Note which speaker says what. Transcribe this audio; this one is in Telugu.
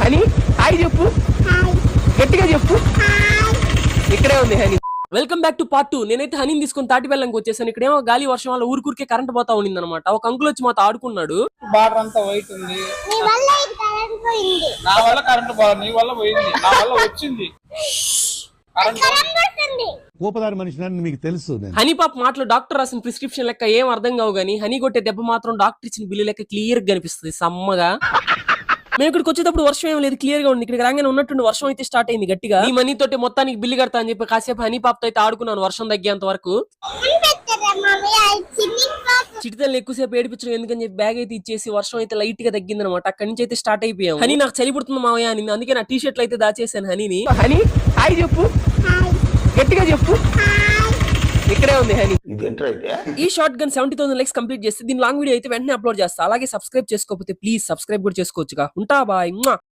Speaker 1: హనీ హాయ్ చెప్పు, గట్టిగా చెప్పు. ఇక్కడే ఉంది honey. Welcome back to part 2. నేనైతే హనీని తీసుకొని తాటి బెల్లంకి వచ్చేసాను. ఇక్కడేమో గాలి వర్షం వల్ల ఊరికే కరెంట్ పోతా ఉండింది అనమాట. ఒక అంకుల్ వచ్చి మాతో ఆడుకున్నాడు.
Speaker 2: బార్డర్ అంతా వైట్ ఉంది. నా వల్ల కరెంట్ పోవాలి, నీ వల్ల పోయింది, నా వల్ల వచ్చింది.
Speaker 3: కోపదారి మనిషి మీకు తెలుసు.
Speaker 1: హనీ పాప మాటలు డాక్టర్ రాసిన ప్రిస్క్రిప్షన్ లెక్క ఏం అర్థం కావు గానీ హనీ కొట్టే దెబ్బ మాత్రం డాక్టర్ ఇచ్చిన బిల్లు లెక్క క్లియర్ గా కనిపిస్తుంది సమ్మగా. మేము ఇక్కడికి వచ్చేటప్పుడు వర్షం ఏం లేదు, క్లియర్ గా ఉంది. ఇక్కడ రాగానే ఉన్నట్టుండి వర్షం అయితే స్టార్ట్ అయింది గట్టిగా. ఈ మనీ తోటి మొత్తానికి బిల్లు కడతా అని చెప్పి కాసేపు హనీ పాపతో అయితే ఆడుకున్నాను వర్షం తగ్గేంత వరకు. చిటితల్ని ఎక్కువసేపు ఏడిపించడం ఎందుకని చెప్పి బ్యాగ్ అయితే ఇచ్చేసి వర్షం అయితే లైట్ గా తగ్గింది అనమాట. అక్కడి నుంచి అయితే స్టార్ట్ అయిపోయాం. హనీ నాకు చలి పుడుతుంది మావయ్య అని, అందుకే నా టీ షర్ట్లు అయితే దాచేసాను హనీని. హనీ హాయ్ చెప్పు, గట్టిగా చెప్పు. ఇక్కడే ఉంది హనీ. ఈ షార్ట్ గన్ 70,000 లైక్స్ కంప్లీట్ చేస్తే దీని లాంగ్ వీడియో అయితే వెంటనే అప్లోడ్ చేస్తా. అలాగే సబ్స్క్రైబ్ చేసుకోకపోతే ప్లీజ్ సబ్స్క్రైబ్ కూడా చేసుకోవచ్చుగా. ఉంటా బాయ్.